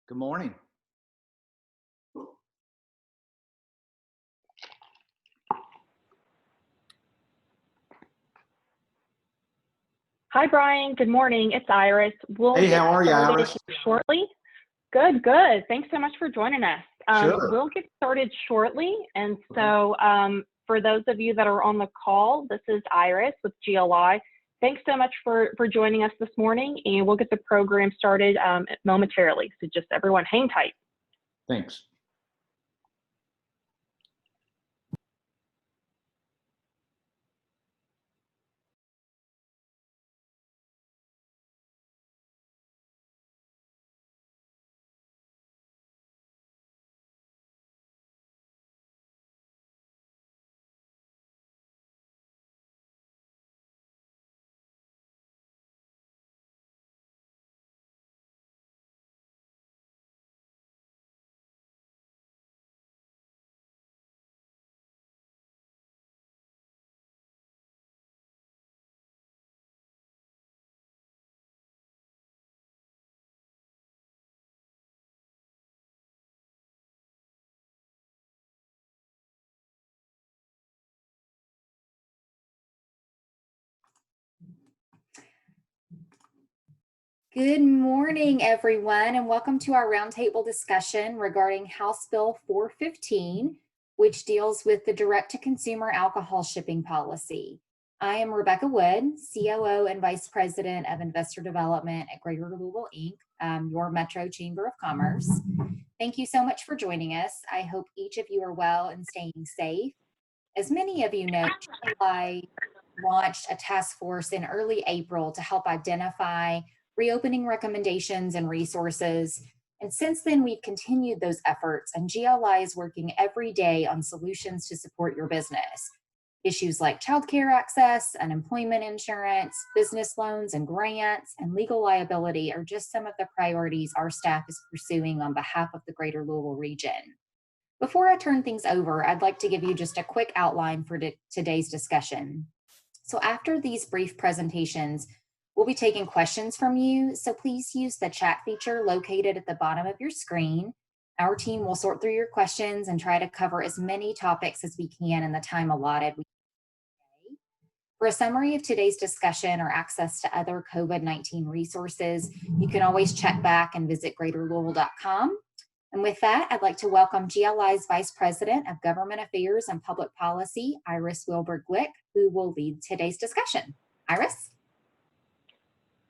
Good morning. Hi, Brian. Good morning. It's Iris. We'll Hey, get how are you, started Iris? shortly. Good, good. Thanks so much for joining us. Sure. We'll get started shortly. And so for those of you that are on the call, this is Iris with GLI. Thanks so much for joining us this morning, and we'll get the program started momentarily. So just everyone hang tight. Thanks. Good morning, everyone, and welcome to our roundtable discussion regarding House Bill 415, which deals with the direct-to-consumer alcohol shipping policy. I am Rebecca Wood, COO and Vice President of Investor Development at Greater Louisville, Inc., your Metro Chamber of Commerce. Thank you so much for joining us. I hope each of you are well and staying safe. As many of you know, GLI launched a task force in early April to help identify reopening recommendations and resources. And since then, we've continued those efforts, and GLI is working every day on solutions to support your business. Issues like childcare access, unemployment insurance, business loans and grants, and legal liability are just some of the priorities our staff is pursuing on behalf of the Greater Louisville region. Before I turn things over, I'd like to give you just a quick outline for today's discussion. So after these brief presentations, we'll be taking questions from you, so please use the chat feature located at the bottom of your screen. Our team will sort through your questions and try to cover as many topics as we can in the time allotted. For a summary of today's discussion or access to other COVID-19 resources, you can always check back and visit greaterlouisville.com. And with that, I'd like to welcome GLI's Vice President of Government Affairs and Public Policy, Iris Wilbur-Glick, who will lead today's discussion. Iris?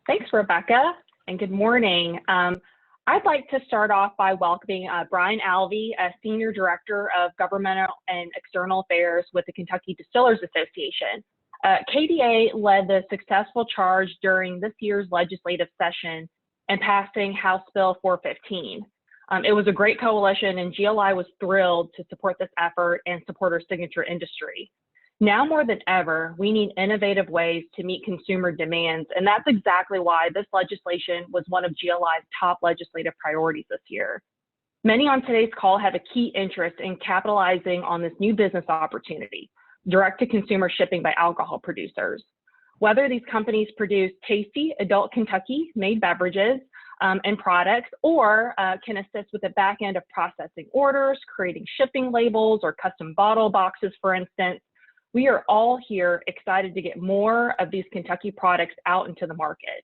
Thanks, Rebecca, and good morning. I'd like to start off by welcoming Brian Alvey, a Senior Director of Governmental and External Affairs with the Kentucky Distillers Association. KDA led the successful charge during this year's legislative session in passing House Bill 415. It was a great coalition, and GLI was thrilled to support this effort and support our signature industry. Now more than ever, we need innovative ways to meet consumer demands, and that's exactly why this legislation was one of GLI's top legislative priorities this year. Many on today's call have a key interest in capitalizing on this new business opportunity, direct-to-consumer shipping by alcohol producers. Whether these companies produce tasty adult Kentucky-made beverages and products, or can assist with the back end of processing orders, creating shipping labels, or custom bottle boxes, for instance, we are all here excited to get more of these Kentucky products out into the market.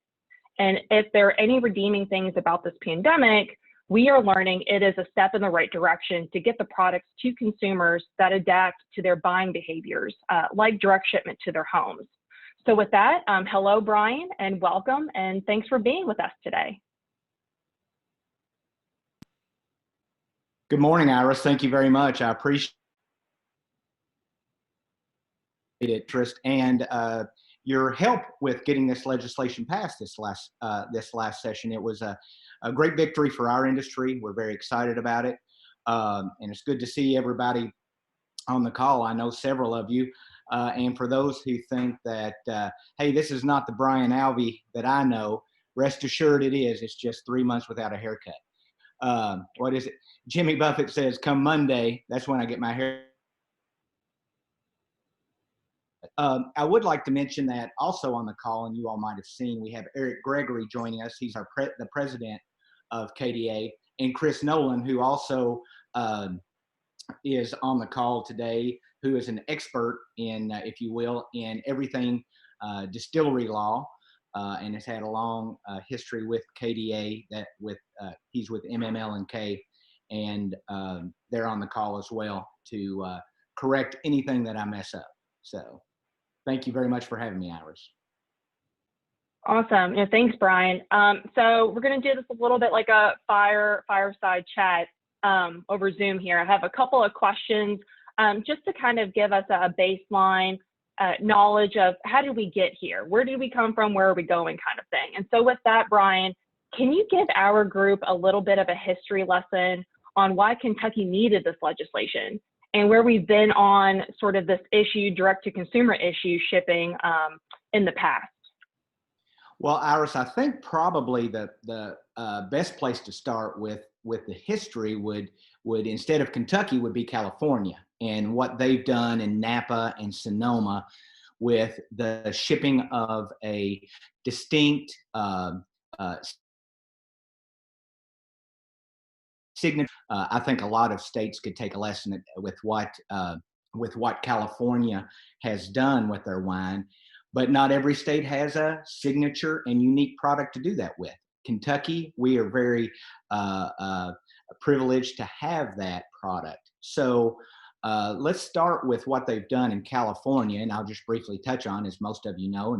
And if there are any redeeming things about this pandemic, we are learning it is a step in the right direction to get the products to consumers that adapt to their buying behaviors, like direct shipment to their homes. So with that, hello, Brian, and welcome, and thanks for being with us today. Good morning, Iris. Thank you very much. I appreciate interest and your help with getting this legislation passed this last session. It was a great victory for our industry. We're very excited about it, and it's good to see everybody on the call. I know several of you, and for those who think that hey, this is not the Brian Alvey that I know, rest assured it is. It's just 3 months without a haircut. What is it? Jimmy Buffett says, come Monday, that's when I get my hair. I would like to mention that also on the call, and you all might have seen, we have Eric Gregory joining us. He's the president of KDA. and Chris Nolan, who also is on the call today, who is an expert in, if you will, in everything distillery law, and has had a long history with KDA. He's with MML&K, and they're on the call as well to correct anything that I mess up. So, thank you very much for having me, Iris. Awesome. Yeah, thanks, Brian. So we're going to do this a little bit like a fireside chat over Zoom here. I have a couple of questions just to kind of give us a baseline knowledge of how did we get here? Where did we come from? Where are we going kind of thing? And so with that, Brian, can you give our group a little bit of a history lesson on why Kentucky needed this legislation and where we've been on sort of this issue, direct-to-consumer issue shipping in the past? Well, Iris, I think probably the best place to start with the history would instead of Kentucky would be California and what they've done in Napa and Sonoma with the shipping of a distinct signature. I think a lot of states could take a lesson with what California has done with their wine. But not every state has a signature and unique product to do that with. Kentucky, we are very privileged to have that product. So let's start with what they've done in California, and I'll just briefly touch on, as most of you know,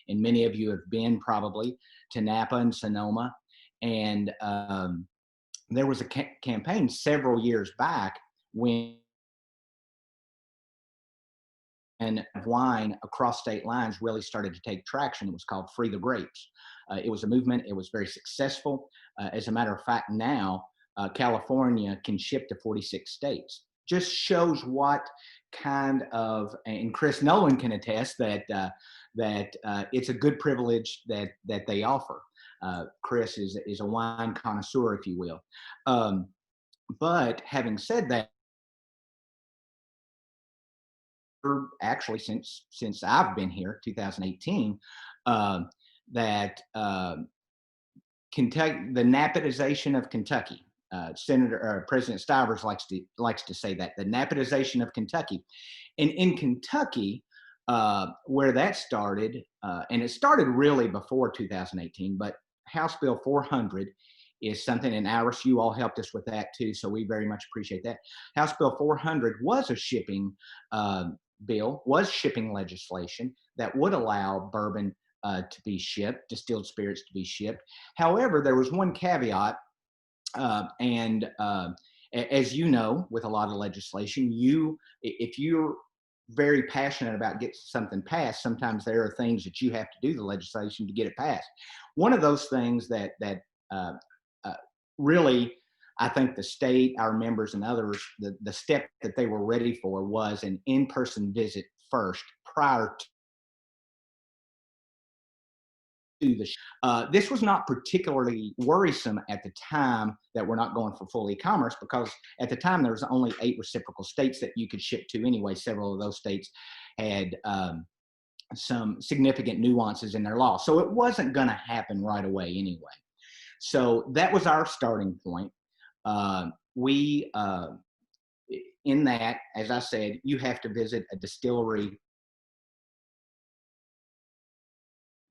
and many of you have been probably to Napa and Sonoma. And there was a campaign several years back when wine across state lines really started to take traction. It was called Free the Grapes. It was a movement. It was very successful. As a matter of fact, now California can ship to 46 states. Just shows what kind of, and Chris Nolan can attest that it's a good privilege that they offer. Chris is a wine connoisseur, if you will. But having said that, actually since I've been here, 2018, that Kentucky, the Napatization of Kentucky, President Stivers likes to say that the Napatization of Kentucky, and in Kentucky, where that started, and it started really before 2018, but House Bill 400 is something, and Iris, you all helped us with that too, so we very much appreciate that. House Bill 400 was a shipping bill, was shipping legislation that would allow bourbon to be shipped, distilled spirits to be shipped. However, there was one caveat, and as you know, with a lot of legislation, if you're very passionate about getting something passed, sometimes there are things that you have to do the legislation to get it passed. One of those things that really, I think the state, our members and others, the step that they were ready for was an in-person visit first prior to the this was not particularly worrisome at the time that we're not going for full e-commerce, because at the time there was only 8 reciprocal states that you could ship to anyway. Several of those states had some significant nuances in their law. So it wasn't going to happen right away anyway. So that was our starting point. In that, as I said, you have to visit a distillery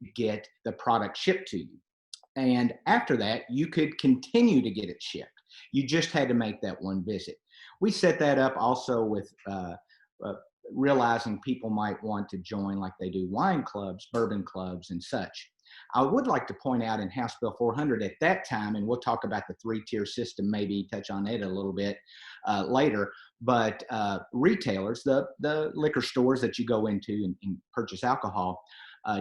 to get the product shipped to you. And after that, you could continue to get it shipped. You just had to make that one visit. We set that up also with realizing people might want to join, like they do wine clubs, bourbon clubs, and such. I would like to point out in House Bill 400 at that time, and we'll talk about the 3-tier system, maybe touch on it a little bit later, but retailers, the liquor stores that you go into and purchase alcohol,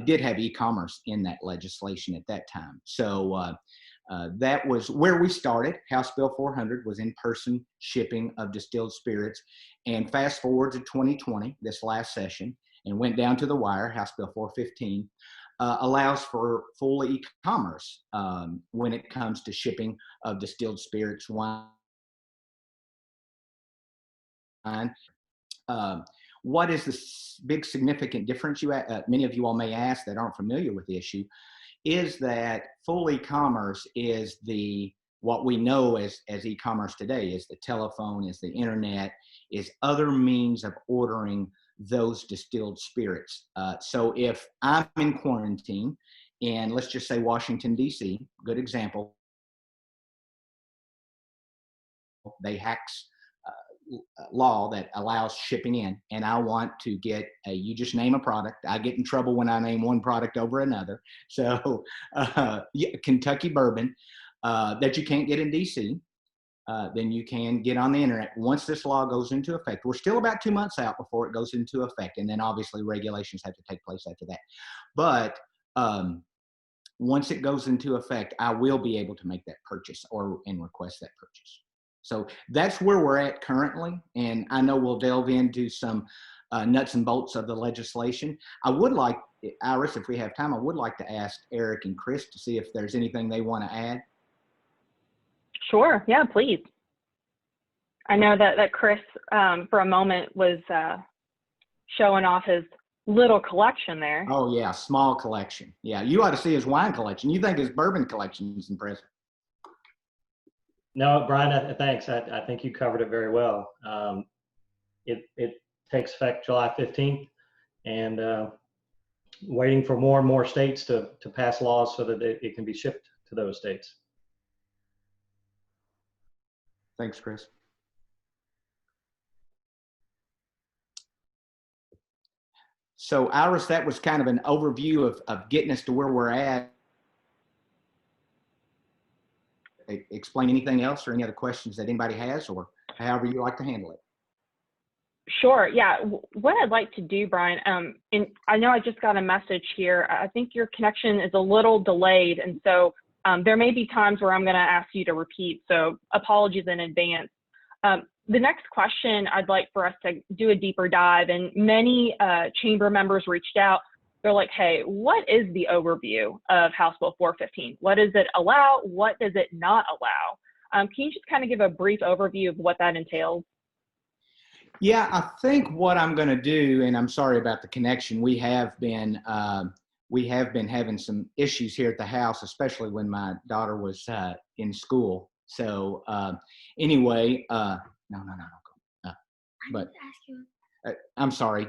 did have e-commerce in that legislation at that time. So that was where we started. House Bill 400 was in-person shipping of distilled spirits. And fast forward to 2020, this last session, and went down to the wire, House Bill 415, allows for full e-commerce when it comes to shipping of distilled spirits, wine. What is the big significant difference? Many of you all may ask that aren't familiar with the issue, is that full e-commerce is the what we know as e-commerce today is the telephone, is the internet, is other means of ordering those distilled spirits. So if I'm in quarantine, and let's just say Washington, D.C., good example, they hacks law that allows shipping in, and I want to get you just name a product. I get in trouble when I name one product over another. So Kentucky bourbon that you can't get in DC, then you can get on the internet. Once this law goes into effect, we're still about 2 months out before it goes into effect, and then obviously regulations have to take place after that. But once it goes into effect, I will be able to make that purchase and request that purchase. So that's where we're at currently, and I know we'll delve into some nuts and bolts of the legislation. I would like, Iris, if we have time, I would like to ask Eric and Chris to see if there's anything they want to add. Sure, yeah, please. I know that Chris, for a moment, was showing off his little collection there. Oh yeah, small collection. Yeah, you ought to see his wine collection. You think his bourbon collection is impressive. No, Brian, thanks. I think you covered it very well. It takes effect July 15th, and waiting for more and more states to pass laws so that it can be shipped to those states. Thanks, Chris. So Iris, that was kind of an overview of getting us to where we're at. Explain anything else or any other questions that anybody has, or however you like to handle it. Sure, yeah. What I'd like to do, Brian, and I know I just got a message here. I think your connection is a little delayed, and so there may be times where I'm going to ask you to repeat, so apologies in advance. The next question, I'd like for us to do a deeper dive, and many chamber members reached out. They're like, hey, what is the overview of House Bill 415? What does it allow? What does it not allow? Can you just kind of give a brief overview of what that entails? Yeah, I think what I'm going to do, and I'm sorry about the connection, we have been having some issues here at the house, especially when my daughter was in school. So anyway, no, but I'm sorry,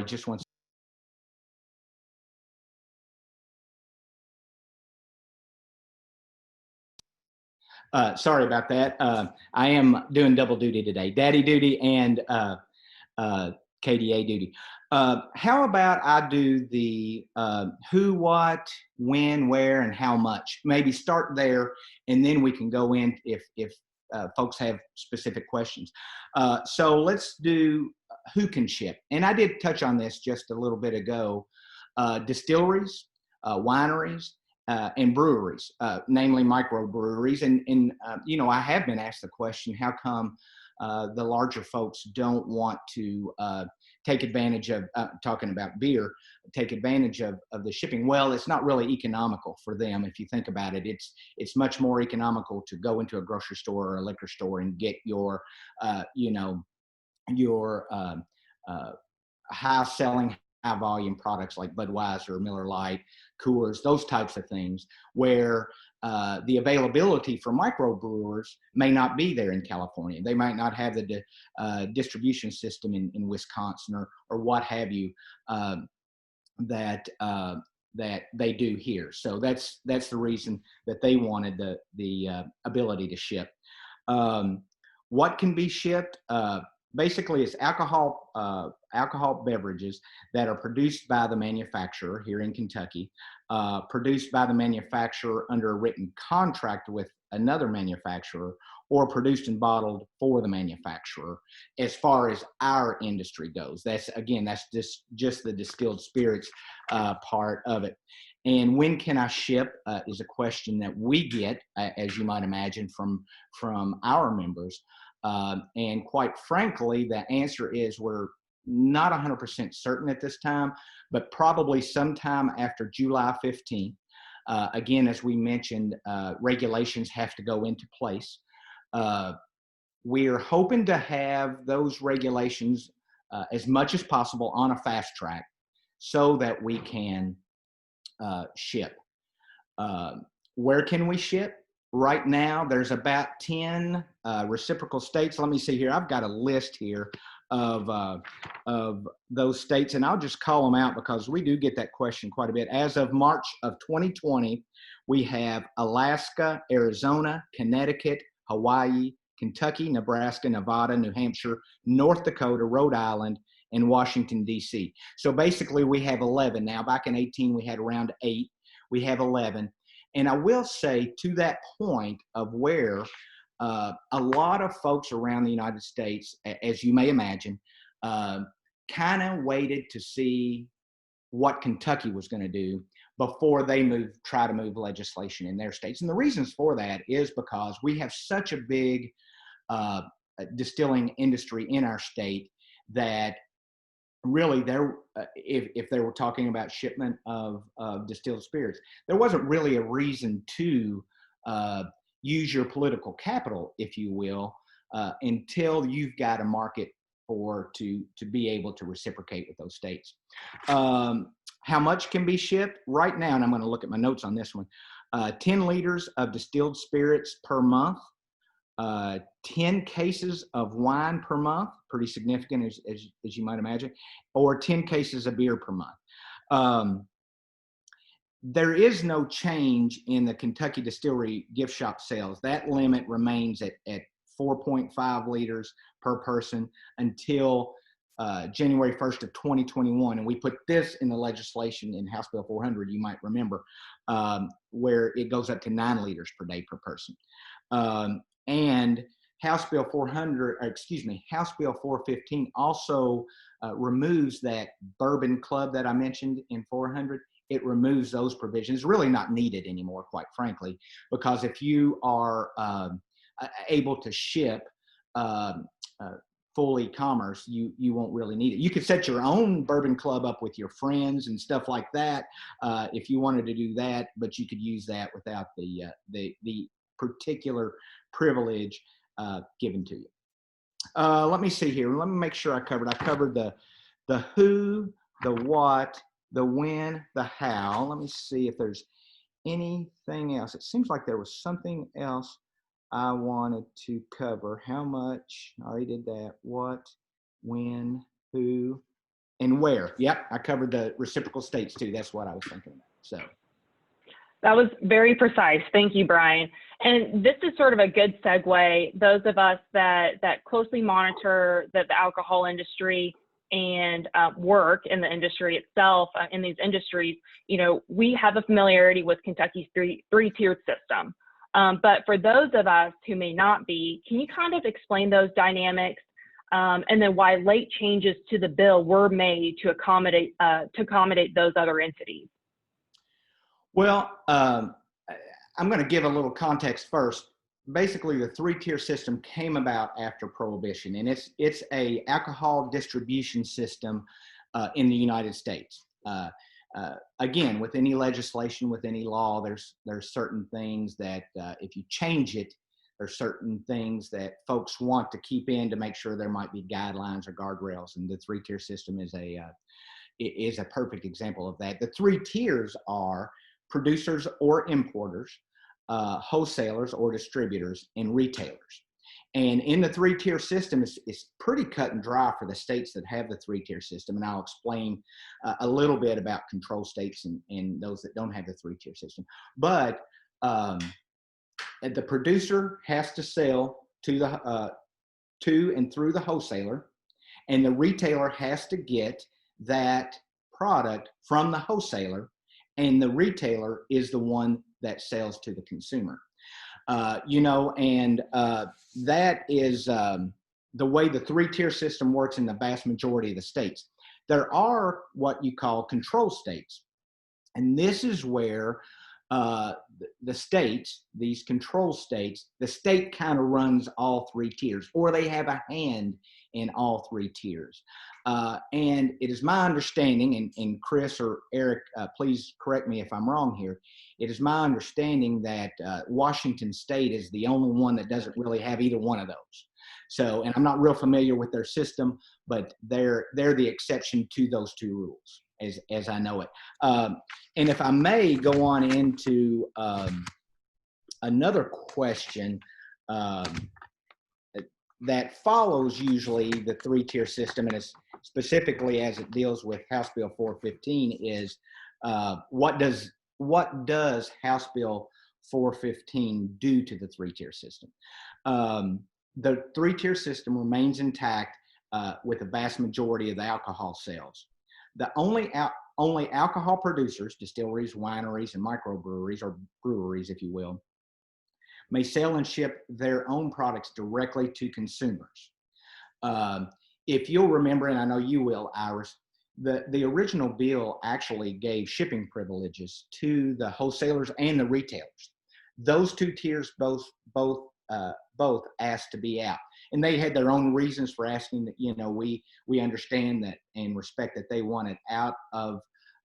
just one. Sorry about that. I am doing double duty today, daddy duty and KDA duty. How about I do the who, what, when, where, and how much? Maybe start there, and then we can go in if folks have specific questions. So let's do who can ship. And I did touch on this just a little bit ago. Distilleries, wineries, and breweries, namely microbreweries. And you know, I have been asked the question, how come the larger folks don't want to take advantage of, talking about beer, take advantage of the shipping? Well, it's not really economical for them. If you think about it, it's much more economical to go into a grocery store or a liquor store and get your, you know, your high selling, high volume products like Budweiser, Miller Lite, Coors, those types of things, where the availability for microbrewers may not be there in California. They might not have the distribution system in Wisconsin or what have you that they do here. So that's the reason that they wanted the ability to ship. What can be shipped? Basically, it's alcohol beverages that are produced by the manufacturer here in Kentucky, produced by the manufacturer under a written contract with another manufacturer, or produced and bottled for the manufacturer. As far as our industry goes, that's just the distilled spirits part of it. And when can I ship is a question that we get, as you might imagine, from our members. And quite frankly, the answer is we're not 100% certain at this time, but probably sometime after July 15th. Again, as we mentioned, regulations have to go into place. We're hoping to have those regulations as much as possible on a fast track so that we can ship. Where can we ship? right now, there's about 10 reciprocal states. Let me see here. I've got a list here of those states, and I'll just call them out because we do get that question quite a bit. As of March of 2020, we have Alaska, Arizona, Connecticut, Hawaii, Kentucky, Nebraska, Nevada, New Hampshire, North Dakota, Rhode Island, and Washington, D.C. So basically we have 11 now. Back in 18, we had around 8. We have 11. And I will say, to that point of where a lot of folks around the United States, as you may imagine, kind of waited to see what Kentucky was going to do before they try to move legislation in their states. And the reasons for that is because we have such a big distilling industry in our state that really if they were talking about shipment of distilled spirits, there wasn't really a reason to use your political capital, if you will, until you've got a market to be able to reciprocate with those states. How much can be shipped right now? And I'm going to look at my notes on this one. 10 liters of distilled spirits per month, 10 cases of wine per month, pretty significant as you might imagine, or 10 cases of beer per month. There is no change in the Kentucky Distillery gift shop sales. That limit remains at 4.5 liters per person until January 1st of 2021. And we put this in the legislation in House Bill 400, you might remember, where it goes up to 9 liters per day per person. And House Bill 415 also removes that bourbon club that I mentioned in 400. It removes those provisions. Really not needed anymore, quite frankly, because if you are able to ship full e-commerce, you won't really need it. You could set your own bourbon club up with your friends and stuff like that if you wanted to do that, but you could use that without the particular privilege given to you. Let me see here. Let me make sure I covered the who, the what, the when, the how. Let me see if there's anything else. It seems like there was something else I wanted to cover. How much? I already did that. What, when, who, and where. Yep, I covered the reciprocal states too. That's what I was thinking about. So that was very precise. Thank you, Brian. And this is sort of a good segue. Those of us that closely monitor the alcohol industry and work in the industry itself, in these industries, we have a familiarity with Kentucky's three-tiered system. But for those of us who may not be, can you kind of explain those dynamics and then why late changes to the bill were made to accommodate those other entities? Well, I'm going to give a little context first. Basically, the three-tier system came about after Prohibition, and it's a alcohol distribution system in the United States. Again, with any legislation, with any law, there's certain things that if you change it, there's certain things that folks want to keep in to make sure there might be guidelines or guardrails, and the three-tier system is a perfect example of that. The three tiers are producers or importers, wholesalers or distributors, and retailers. And in the three-tier system, it's pretty cut and dry for the states that have the three-tier system. And I'll explain a little bit about control states and those that don't have the three-tier system. But the producer has to sell to and through the wholesaler, and the retailer has to get that product from the wholesaler, and the retailer is the one that sells to the consumer. That is the way the three-tier system works in the vast majority of the states. There are what you call control states, and this is where the states, these control states, the state kind of runs all three tiers, or they have a hand in all three tiers. And it is my understanding, and Chris or Eric, please correct me if I'm wrong here, it is my understanding that Washington State is the only one that doesn't really have either one of those. So, and I'm not real familiar with their system, but they're the exception to those two rules, as I know it. And if I may go on into another question that follows usually the three-tier system, and it's specifically as it deals with House Bill 415, is what does House Bill 415 do to the three-tier system? The three-tier system remains intact with the vast majority of the alcohol sales. The only alcohol producers, distilleries, wineries, and microbreweries, or breweries, if you will, may sell and ship their own products directly to consumers. If you'll remember, and I know you will, Iris, the original bill actually gave shipping privileges to the wholesalers and the retailers. Those two tiers both asked to be out, and they had their own reasons for asking. That, you know, we understand that and respect that they wanted out of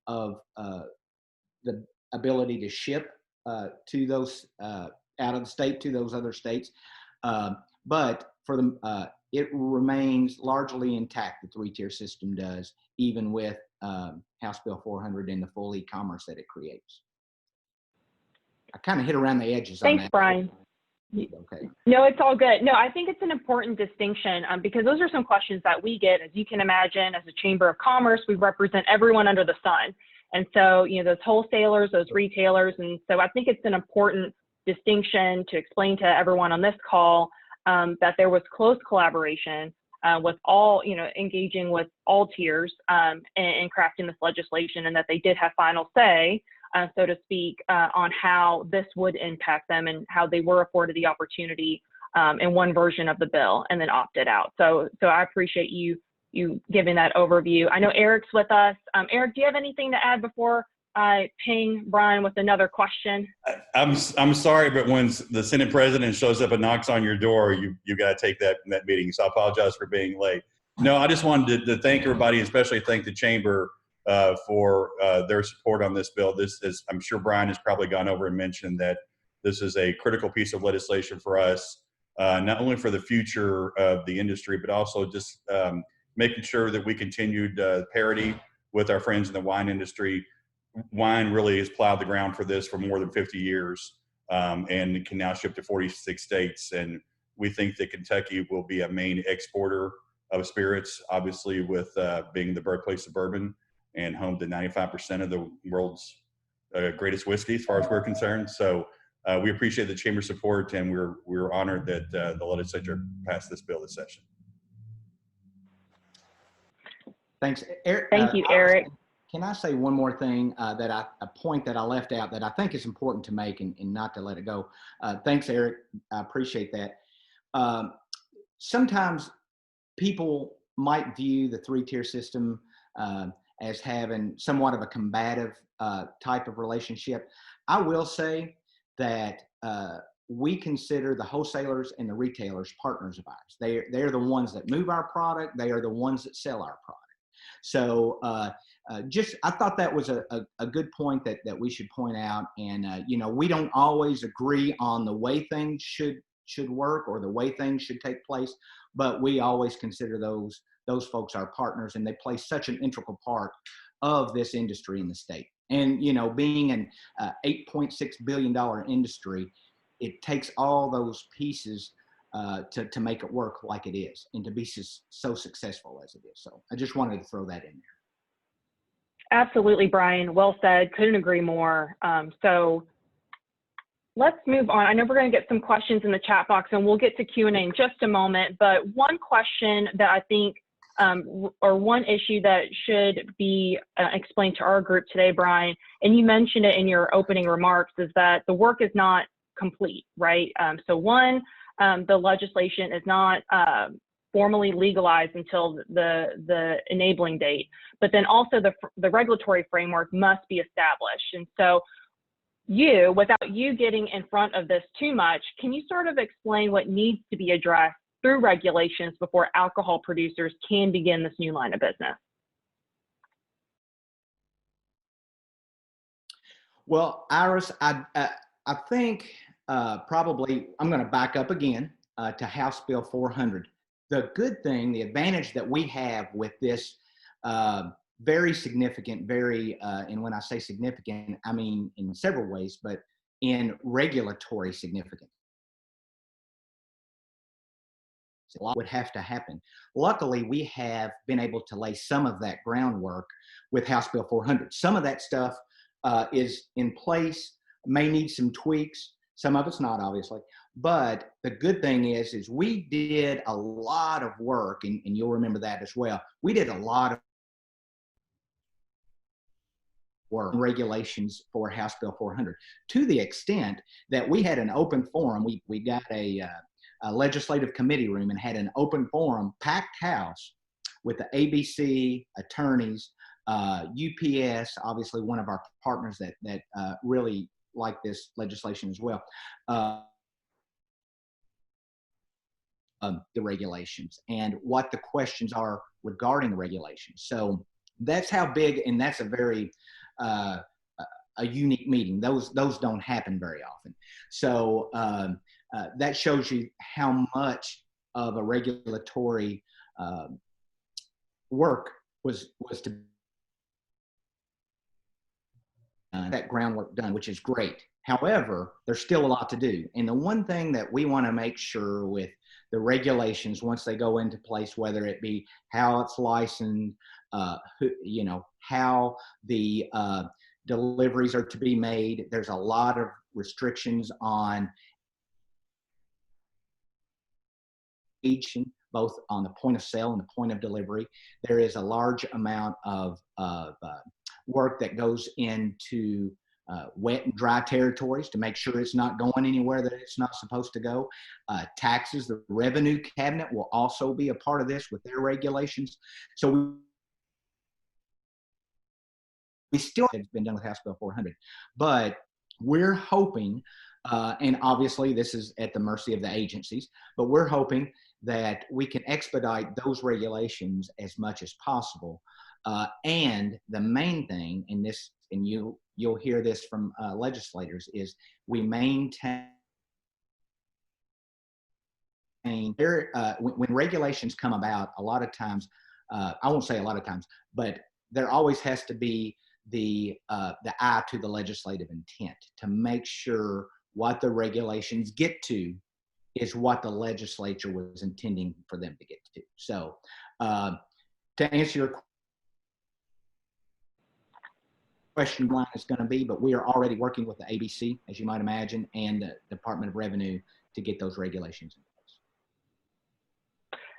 the ability to ship to those out of the state to those other states, but for them it remains largely intact. The three-tier system does, even with House Bill 400 and the full e-commerce that it creates. I kind of hit around the edges on that. Thanks, Brian. Okay. No, it's all good. No, I think it's an important distinction because those are some questions that we get. As you can imagine, as a Chamber of Commerce, we represent everyone under the sun. And so, you know, those wholesalers, those retailers. And so I think it's an important distinction to explain to everyone on this call that there was close collaboration with all, you know, engaging with all tiers in crafting this legislation, and that they did have final say, so to speak, on how this would impact them and how they were afforded the opportunity in one version of the bill and then opted out. So I appreciate you giving that overview. I know Eric's with us. Eric, do you have anything to add before I ping Brian with another question? I'm sorry, but when the Senate President shows up and knocks on your door, you got to take that meeting. So I apologize for being late. No, I just wanted to thank everybody, especially thank the Chamber for their support on this bill. This is, I'm sure Brian has probably gone over and mentioned that this is a critical piece of legislation for us, not only for the future of the industry, but also just making sure that we continued parity with our friends in the wine industry. Wine really has plowed the ground for this for more than 50 years and it can now ship to 46 states. And we think that Kentucky will be a main exporter of spirits, obviously with being the birthplace of bourbon and home to 95% of the world's greatest whiskey, as far as we're concerned. So we appreciate the Chamber's support, and we're honored that the legislature passed this bill this session. Thanks, Eric. Thank you, Eric. Can I say one more thing a point that I left out that I think is important to make and not to let it go? Thanks, Eric. I appreciate that. Sometimes people might view the three-tier system as having somewhat of a combative type of relationship. I will say that we consider the wholesalers and the retailers partners of ours. They're the ones that move our product. They are the ones that sell our product. So I thought that was a good point that we should point out. And you know, we don't always agree on the way things should work or the way things should take place, but we always consider those folks our partners, and they play such an integral part of this industry in the state. And you know, being an $8.6 billion industry, it takes all those pieces to make it work like it is and to be so successful as it is. So I just wanted to throw that in there. Absolutely, Brian. Well said. Couldn't agree more. So let's move on. I know we're going to get some questions in the chat box, and we'll get to Q&A in just a moment. But one question that I think, or one issue that should be explained to our group today, Brian, and you mentioned it in your opening remarks, is that the work is not complete, right? So one, the legislation is not formally legalized until the enabling date, but then also the regulatory framework must be established. And so without you getting in front of this too much, can you sort of explain what needs to be addressed through regulations before alcohol producers can begin this new line of business? Well, Iris, I think probably I'm going to back up again to House Bill 400. The good thing, the advantage that we have with this very significant, and when I say significant, I mean in several ways, but in regulatory significance. A lot would have to happen. Luckily, we have been able to lay some of that groundwork with House Bill 400. Some of that stuff is in place, may need some tweaks. Some of it's not, obviously. But the good thing is we did a lot of work, and you'll remember that as well. We did a lot of work on regulations for House Bill 400 to the extent that we had an open forum. We got a legislative committee room and had an open forum, packed house with the ABC, attorneys, UPS, obviously one of our partners that really like this legislation as well, the regulations and what the questions are regarding the regulations. So that's how big, and that's a very a unique meeting. Those don't happen very often. So that shows you how much of a regulatory work was to that groundwork done, which is great. However, there's still a lot to do. And the one thing that we want to make sure with the regulations, once they go into place, whether it be how it's licensed, you know, how the deliveries are to be made. There's a lot of restrictions on each, both on the point of sale and the point of delivery. There is a large amount of work that goes into wet and dry territories to make sure it's not going anywhere that it's not supposed to go. Taxes, the revenue cabinet will also be a part of this with their regulations. So we still have been done with House Bill 400, but we're hoping, and obviously this is at the mercy of the agencies, but we're hoping that we can expedite those regulations as much as possible. And the main thing in this, and you'll hear this from legislators, is we maintain when regulations come about, a lot of times, I won't say a lot of times, but there always has to be the eye to the legislative intent to make sure what the regulations get to is what the legislature was intending for them to get to. So to answer your question, line is going to be, but we are already working with the ABC, as you might imagine, and the Department of Revenue to get those regulations in place.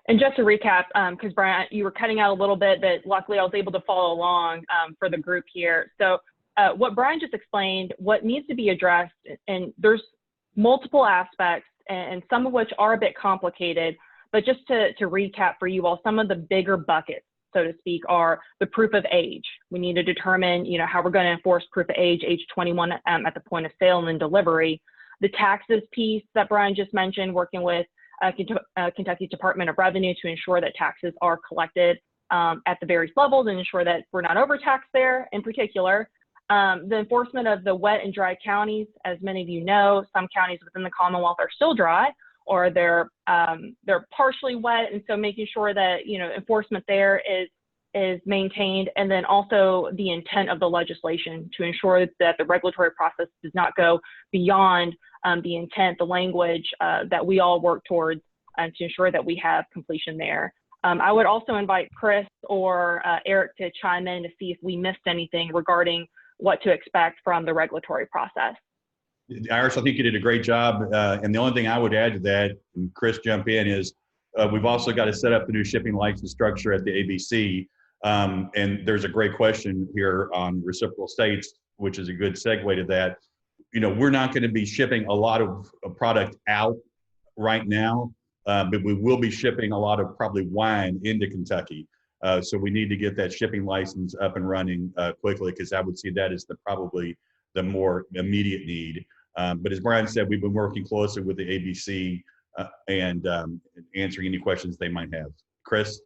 And just to recap, because Brian, you were cutting out a little bit, but luckily I was able to follow along for the group here. So what Brian just explained, what needs to be addressed, and there's multiple aspects, and some of which are a bit complicated, but just to recap for you all, some of the bigger buckets, so to speak, are the proof of age. We need to determine, you know, how we're going to enforce proof of age 21 at the point of sale and then delivery. The taxes piece that Brian just mentioned, working with Kentucky's Department of Revenue to ensure that taxes are collected at the various levels and ensure that we're not overtaxed there in particular. The enforcement of the wet and dry counties, as many of you know, some counties within the Commonwealth are still dry, or they're partially wet, and so making sure that, you know, enforcement there is maintained, and then also the intent of the legislation to ensure that the regulatory process does not go beyond the intent, the language that we all work towards to ensure that we have completion there. I would also invite Chris or Eric to chime in to see if we missed anything regarding what to expect from the regulatory process. Iris, I think you did a great job. And the only thing I would add to that, and Chris jump in, is we've also got to set up the new shipping license structure at the ABC. And there's a great question here on reciprocal states, which is a good segue to that. You know, we're not going to be shipping a lot of product out right now, but we will be shipping a lot of probably wine into Kentucky. So we need to get that shipping license up and running quickly, because I would see that as probably the more immediate need. But as Brian said, we've been working closely with the ABC and answering any questions they might have. Chris?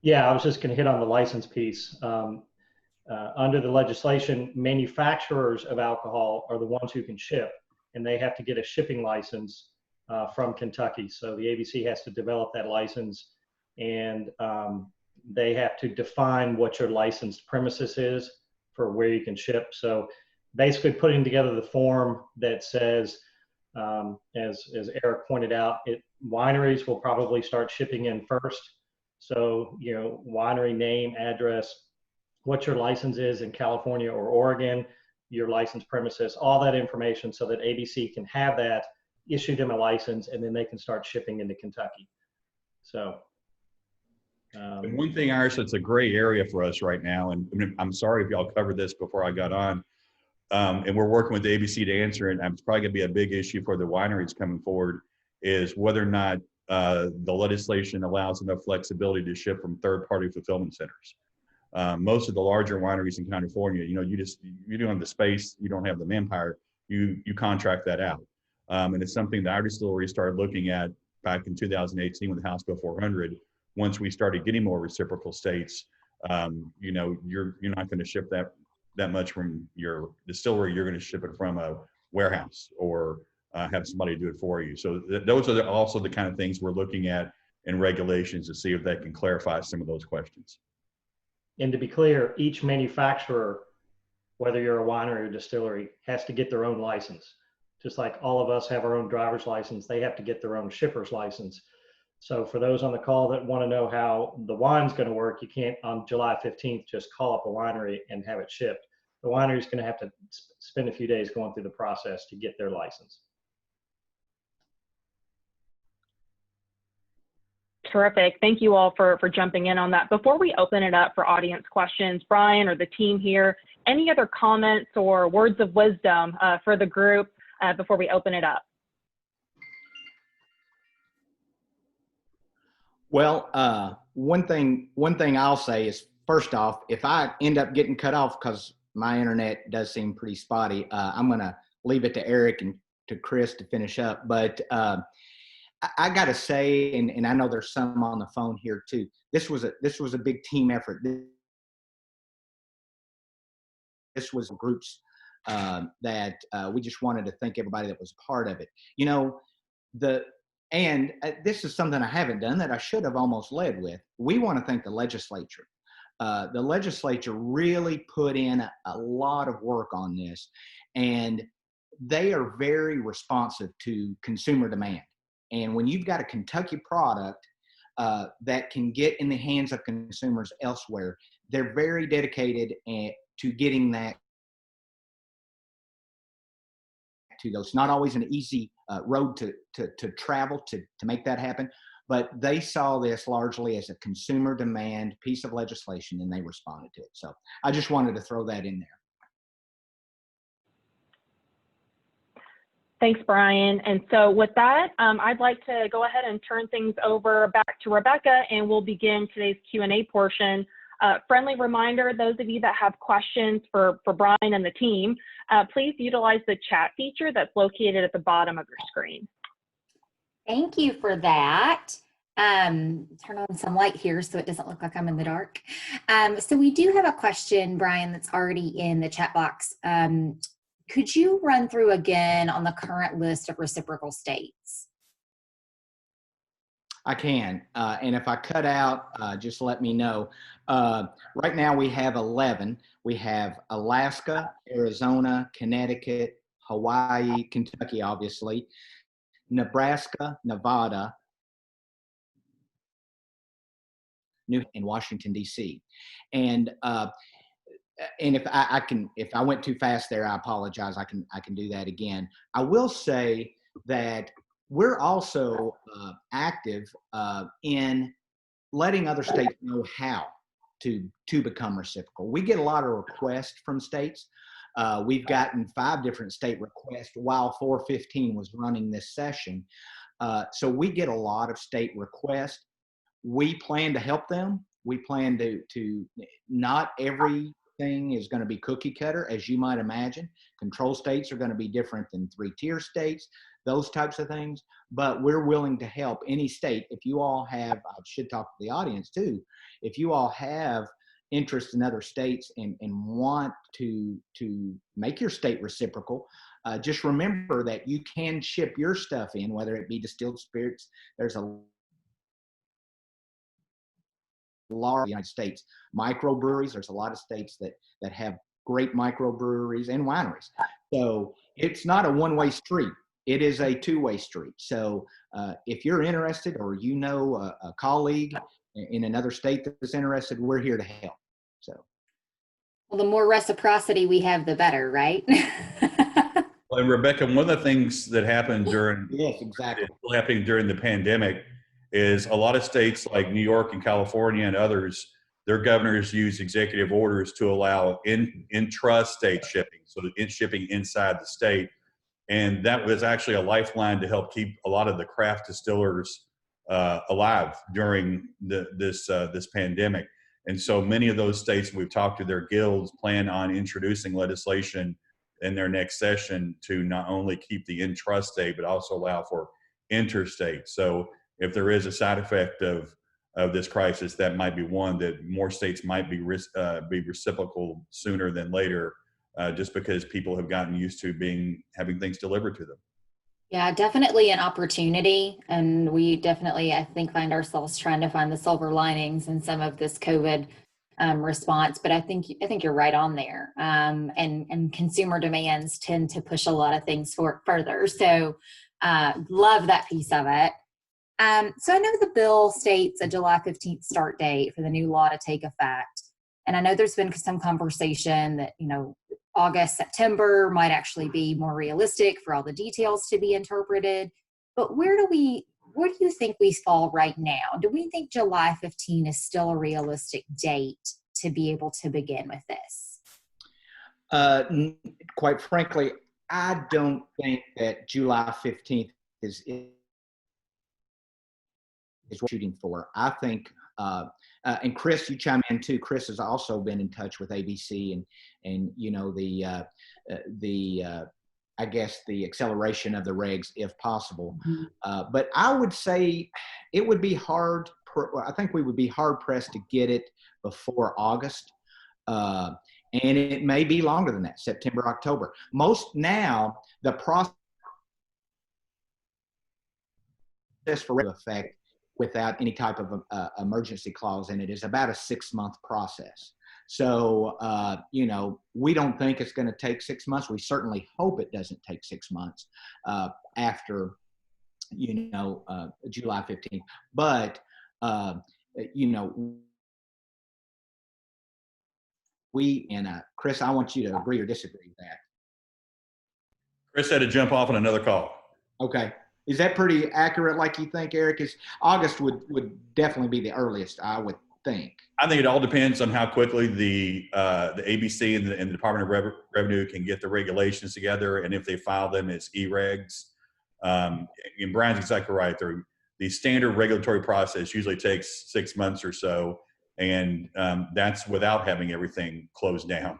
Yeah, I was just going to hit on the license piece. Under the legislation, manufacturers of alcohol are the ones who can ship, and they have to get a shipping license from Kentucky. So the ABC has to develop that license, and they have to define what your licensed premises is for where you can ship. So basically putting together the form that says, as Eric pointed out, wineries will probably start shipping in first. So, you know, winery name, address, what your license is in California or Oregon, your license premises, all that information, so that ABC can have that, issue them a license, and then they can start shipping into Kentucky. So. And one thing, Iris, that's a gray area for us right now, and I mean, I'm sorry if y'all covered this before I got on, and we're working with the ABC to answer it, and it's probably gonna be a big issue for the wineries coming forward, is whether or not the legislation allows enough flexibility to ship from third-party fulfillment centers. Most of the larger wineries in California, you know, you don't have the space, you don't have the manpower, you contract that out. And it's something that our distillery started looking at back in 2018 with House Bill 400. Once we started getting more reciprocal states, you know, you're not going to ship that much from your distillery. You're going to ship it from a warehouse or have somebody do it for you. So those are also the kind of things we're looking at in regulations to see if they can clarify some of those questions. And to be clear, each manufacturer, whether you're a winery or distillery, has to get their own license. Just like all of us have our own driver's license, they have to get their own shipper's license. So for those on the call that want to know how the wine's going to work, you can't on July 15th just call up a winery and have it shipped. The winery is going to have to spend a few days going through the process to get their license. Terrific. Thank you all for jumping in on that. Before we open it up for audience questions, Brian or the team here, any other comments or words of wisdom for the group before we open it up? Well, one thing I'll say is, first off, if I end up getting cut off because my internet does seem pretty spotty, I'm going to leave it to Eric and to Chris to finish up. But I got to say, and I know there's some on the phone here too, this was a big team effort. This was groups that we just wanted to thank everybody that was part of it. You know, this is something I haven't done that I should have almost led with. We want to thank the legislature. The legislature really put in a lot of work on this, and they are very responsive to consumer demand. And when you've got a Kentucky product that can get in the hands of consumers elsewhere, they're very dedicated to getting that to those. It's not always an easy road to travel to make that happen, but they saw this largely as a consumer demand piece of legislation, and they responded to it. So I just wanted to throw that in there. Thanks, Brian. And so with that, I'd like to go ahead and turn things over back to Rebecca, and we'll begin today's Q&A portion. Friendly reminder, those of you that have questions for Brian and the team, please utilize the chat feature that's located at the bottom of your screen. Thank you for that. Turn on some light here so it doesn't look like I'm in the dark. So we do have a question, Brian, that's already in the chat box. Could you run through again on the current list of reciprocal states? I can, and if I cut out, just let me know. Right now we have 11. We have Alaska, Arizona, Connecticut, Hawaii, Kentucky, obviously, Nebraska, Nevada, and Washington, D.C. And if I went too fast there, I apologize. I can do that again. I will say that we're also active in letting other states know how to become reciprocal. We get a lot of requests from states. We've gotten 5 different state requests while 415 was running this session. So we get a lot of state requests. We plan to help them. We plan to not everything is going to be cookie cutter, as you might imagine. Control states are going to be different than 3-tier states, those types of things. But we're willing to help any state. If you all have, I should talk to the audience too, if you all have interest in other states and want to make your state reciprocal, just remember that you can ship your stuff in, whether it be distilled spirits. There's a large United States microbreweries. There's a lot of states that have great microbreweries and wineries. So it's not a one-way street. It is a two-way street. So if you're interested, or you know a colleague in another state that's interested, we're here to help. So. Well, the more reciprocity we have, the better, right? Well, and Rebecca, one of the things that happened during Yes, exactly. happening during the pandemic is a lot of states like New York and California and others, their governors use executive orders to allow intra-state shipping, so shipping inside the state. And that was actually a lifeline to help keep a lot of the craft distillers alive during this pandemic. And so many of those states we've talked to, their guilds plan on introducing legislation in their next session to not only keep the intrastate, but also allow for interstate. So if there is a side effect of this crisis, that might be one that more states might be reciprocal sooner than later, just because people have gotten used to having things delivered to them. Yeah, definitely an opportunity. And we definitely, I think, find ourselves trying to find the silver linings in some of this COVID response. But I think you're right on there. And consumer demands tend to push a lot of things further. So love that piece of it. So I know the bill states a July 15th start date for the new law to take effect. And I know there's been some conversation that, August, September might actually be more realistic for all the details to be interpreted. But where do you think we fall right now? Do we think July 15 is still a realistic date to be able to begin with this? Quite frankly, I don't think that July 15th is what we're shooting for. I think, and Chris, you chime in too. Chris has also been in touch with ABC and I guess the acceleration of the regs if possible. But I would say it would be hard. I think we would be hard pressed to get it before August. And it may be longer than that, September, October. Most now, the process for effect without any type of emergency clause in it is about a 6-month process. So, we don't think it's going to take 6 months. We certainly hope it doesn't take 6 months after, July 15th. But, Chris, I want you to agree or disagree with that. Chris had to jump off on another call. Okay. Is that pretty accurate, like you think, Eric? Is August would definitely be the earliest, I would think. I think it all depends on how quickly the ABC and the Department of Revenue can get the regulations together, and if they file them as e-regs. And Brian's exactly right. The standard regulatory process usually takes 6 months or so, and that's without having everything closed down.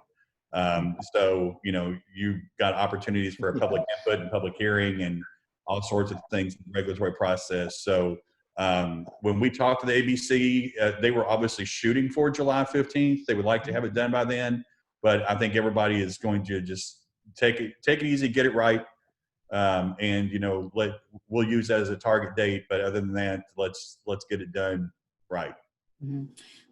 So, you've got opportunities for a public input and public hearing and all sorts of things in the regulatory process. So when we talked to the ABC, they were obviously shooting for July 15th. They would like to have it done by then, but I think everybody is going to just take it easy, get it right. And we'll use that as a target date, but other than that, let's get it done right. Mm-hmm.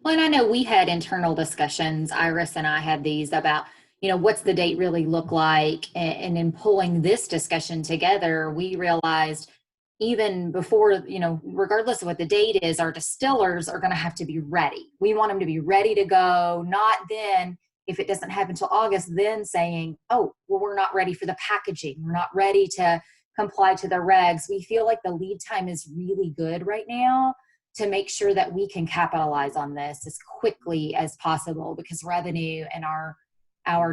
Well, and I know we had internal discussions, Iris and I had these about, what's the date really look like? And in pulling this discussion together, we realized even before, regardless of what the date is, our distillers are going to have to be ready. We want them to be ready to go, not then, if it doesn't happen until August, then saying, oh, well, we're not ready for the packaging. We're not ready to comply to the regs. We feel like the lead time is really good right now to make sure that we can capitalize on this as quickly as possible, because revenue and our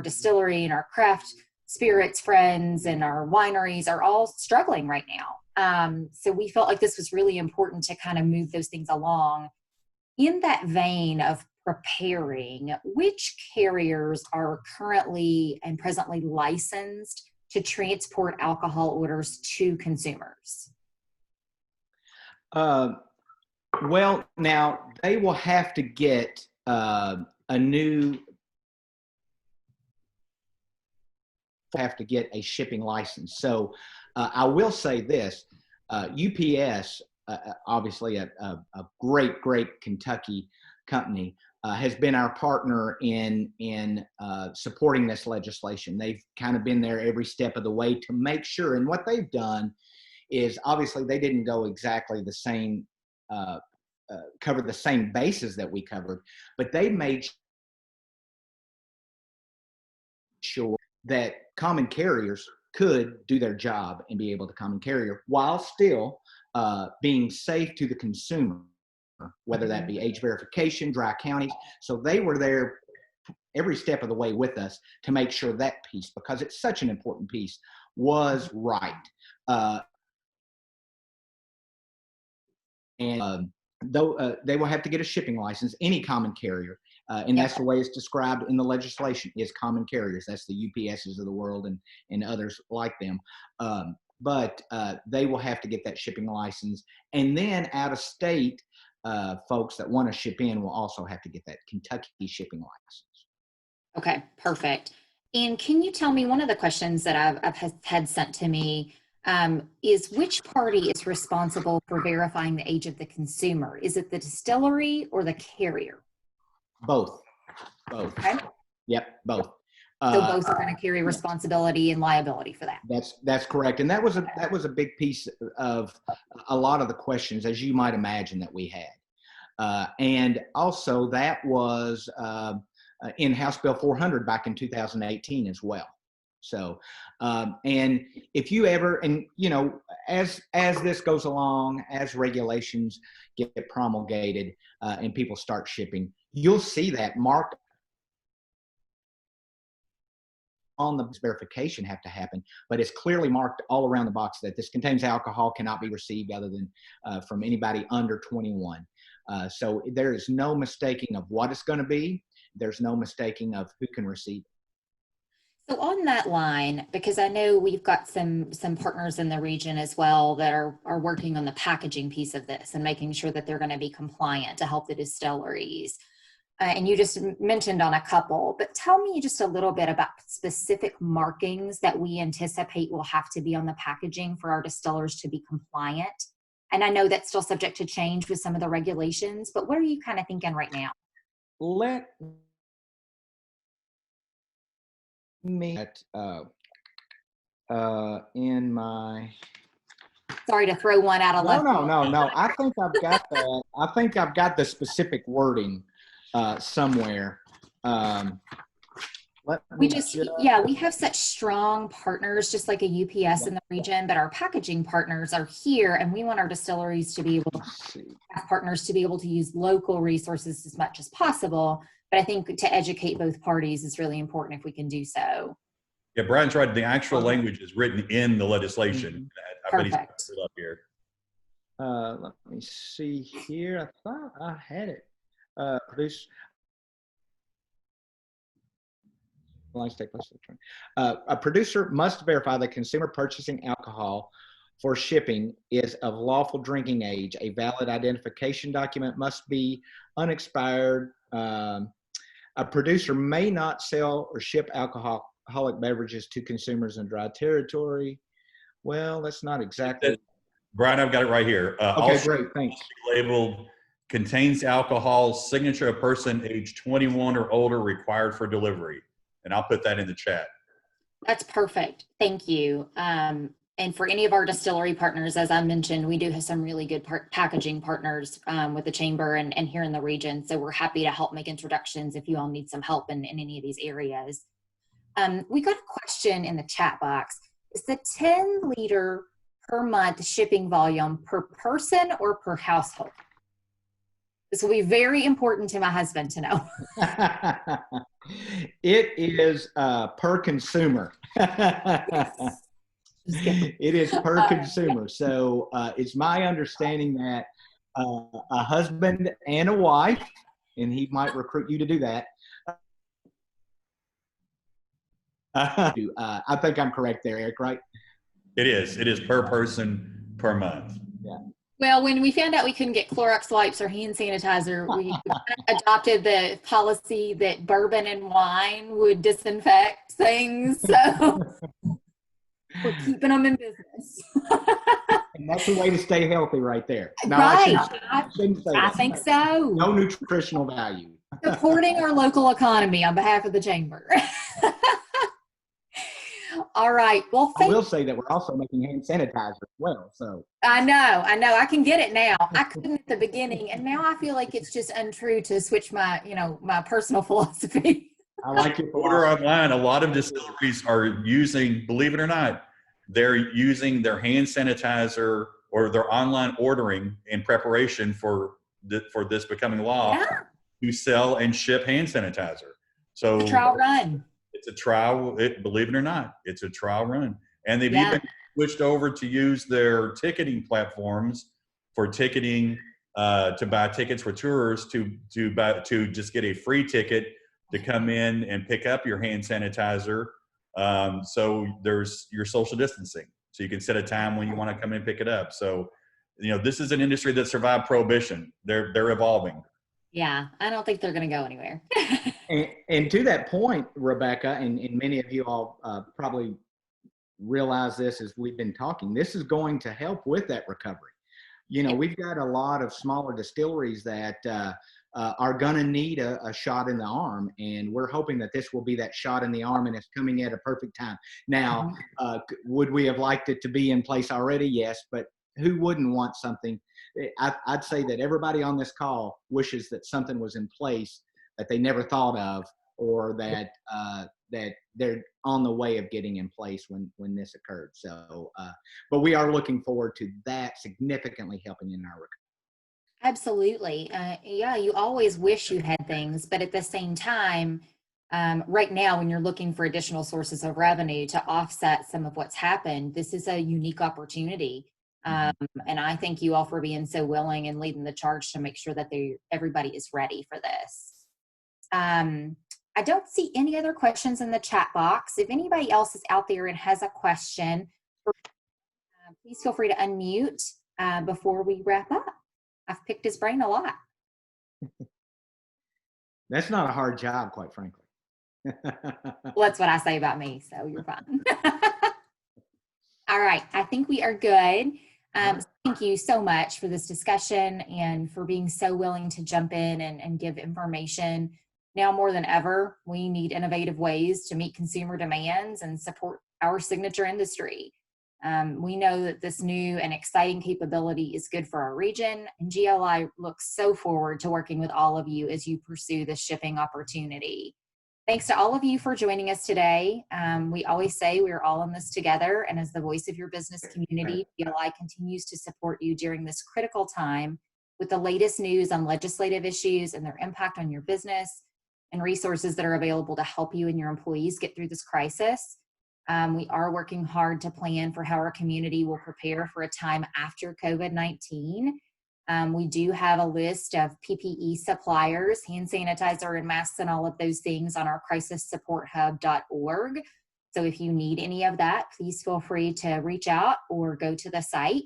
distillery and our craft spirits friends and our wineries are all struggling right now. So we felt like this was really important to kind of move those things along. In that vein of preparing, which carriers are currently and presently licensed to transport alcohol orders to consumers? Well, now they will have to get a shipping license. So I will say this, UPS, obviously a great Kentucky company, has been our partner in supporting this legislation. They've kind of been there every step of the way to make sure. And what they've done is, obviously they didn't go exactly the same, cover the same bases that we covered, but they made sure that common carriers could do their job and be able to common carrier while still being safe to the consumer, whether that be age verification, dry counties. So they were there every step of the way with us to make sure that piece, because it's such an important piece, was right. Though they will have to get a shipping license, any common carrier, and that's the way it's described in the legislation, is common carriers. That's the UPSs of the world and others like them. But they will have to get that shipping license. And then out of state folks that want to ship in will also have to get that Kentucky shipping license. Okay, perfect. And can you tell me, one of the questions that I've had sent to me is, which party is responsible for verifying the age of the consumer? Is it the distillery or the carrier? Both. Okay. Yep, both. So both are going to carry responsibility and liability for that. That's correct. And that was a big piece of a lot of the questions, as you might imagine, that we had. And also that was in House Bill 400 back in 2018 as well. So, and if you ever, and you know, as this goes along, as regulations get promulgated and people start shipping, you'll see that marked on the verification have to happen, but it's clearly marked all around the box that this contains alcohol, cannot be received other than from anybody under 21. So there is no mistaking of what it's going to be. There's no mistaking of who can receive it. So on that line, because I know we've got some partners in the region as well that are working on the packaging piece of this and making sure that they're going to be compliant to help the distilleries. And you just mentioned on a couple, but tell me just a little bit about specific markings that we anticipate will have to be on the packaging for our distillers to be compliant. And I know that's still subject to change with some of the regulations, but what are you kind of thinking right now? Let me in my, sorry to throw one out of left. No. I think I've got that. I think I've got the specific wording somewhere. We have such strong partners, just like a UPS in the region, but our packaging partners are here, and we want our distilleries to be able to have partners to be able to use local resources as much as possible. But I think to educate both parties is really important if we can do so. Yeah, Brian's right. The actual language is written in the legislation. I bet he's got it up here. Let me see here. I thought I had it. A producer must verify that consumer purchasing alcohol for shipping is of lawful drinking age. A valid identification document must be unexpired. A producer may not sell or ship alcoholic beverages to consumers in dry territory. Well, that's not exactly. Brian, I've got it right here. Okay, great, thanks. Labeled contains alcohol, signature of person age 21 or older required for delivery. And I'll put that in the chat. That's perfect. Thank you. And for any of our distillery partners, as I mentioned, we do have some really good packaging partners with the chamber and here in the region. So we're happy to help make introductions if you all need some help in any of these areas. We got a question in the chat box. Is the 10 liter per month shipping volume per person or per household? This will be very important to my husband to know. It is per consumer. It is per consumer. So it's my understanding that a husband and a wife, and he might recruit you to do that. I think I'm correct there, Eric, right? It is. It is per person per month. Yeah. Well, when we found out we couldn't get Clorox wipes or hand sanitizer, we adopted the policy that bourbon and wine would disinfect things. So we're keeping them in business. And that's the way to stay healthy right there. No, right. I shouldn't say I that. think so. No nutritional value. Supporting our local economy on behalf of the chamber. All right. Well, I will say that we're also making hand sanitizer as well. So I know. I can get it now. I couldn't at the beginning, and now I feel like it's just untrue to switch my, my personal philosophy. I like your Order philosophy. online. A lot of distilleries are using, believe it or not, they're using their hand sanitizer or their online ordering in preparation for this becoming law Yeah. to sell and ship hand sanitizer. So It's a trial run. it's a trial, believe it or not, it's a trial run. And they've Yeah. even switched over to use their ticketing platforms for ticketing, to buy tickets for tours, to just get a free ticket to come in and pick up your hand sanitizer. So there's your social distancing. So you can set a time when you want to come in and pick it up. So, this is an industry that survived prohibition. They're evolving. Yeah. I don't think they're going to go anywhere. And to that point, Rebecca, and many of you all probably realize this as we've been talking, this is going to help with that recovery. We've got a lot of smaller distilleries that are going to need a shot in the arm, and we're hoping that this will be that shot in the arm, and it's coming at a perfect time. Now, would we have liked it to be in place already? Yes, but who wouldn't want something? I'd say that everybody on this call wishes that something was in place that they never thought of, or that that they're on the way of getting in place when this occurred. So, but we are looking forward to that significantly helping in our recovery. Absolutely. Yeah, you always wish you had things, but at the same time, right now, when you're looking for additional sources of revenue to offset some of what's happened, this is a unique opportunity. And I thank you all for being so willing and leading the charge to make sure that everybody is ready for this. I don't see any other questions in the chat box. If anybody else is out there and has a question, please feel free to unmute before we wrap up. I've picked his brain a lot. That's not a hard job, quite frankly. Well, that's what I say about me, so you're fine. All right, I think we are good. Thank you so much for this discussion and for being so willing to jump in and give information. Now more than ever, we need innovative ways to meet consumer demands and support our signature industry. We know that this new and exciting capability is good for our region, and GLI looks so forward to working with all of you as you pursue this shipping opportunity. Thanks to all of you for joining us today. We always say we're all in this together, and as the voice of your business community, GLI continues to support you during this critical time with the latest news on legislative issues and their impact on your business, and resources that are available to help you and your employees get through this crisis. We are working hard to plan for how our community will prepare for a time after COVID-19. We do have a list of PPE suppliers, hand sanitizer and masks and all of those things on our crisissupporthub.org. So if you need any of that, please feel free to reach out or go to the site.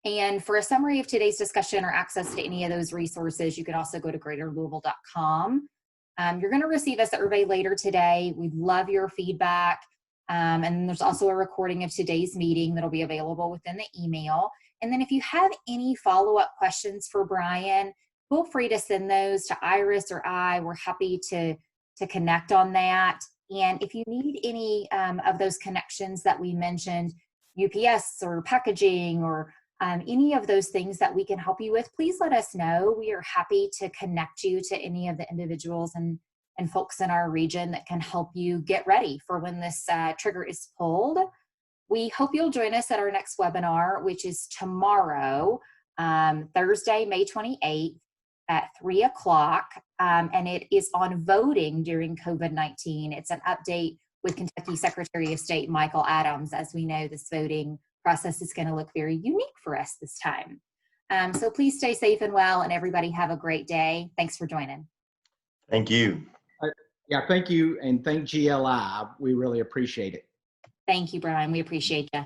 And for a summary of today's discussion or access to any of those resources, you can also go to greaterlouisville.com. You're going to receive a survey later today. We'd love your feedback. And there's also a recording of today's meeting that'll be available within the email. And then if you have any follow-up questions for Brian, feel free to send those to Iris or I. We're happy to connect on that. And if you need any of those connections that we mentioned, UPS or packaging or any of those things that we can help you with, please let us know. We are happy to connect you to any of the individuals and folks in our region that can help you get ready for when this trigger is pulled. We hope you'll join us at our next webinar, which is tomorrow, Thursday, May 28th at 3 o'clock. And it is on voting during COVID-19. It's an update with Kentucky Secretary of State Michael Adams. As we know, this voting process is going to look very unique for us this time. So please stay safe and well, and everybody have a great day. Thanks for joining. Thank you. Yeah, thank you, and thank GLI. We really appreciate it. Thank you, Brian. We appreciate you.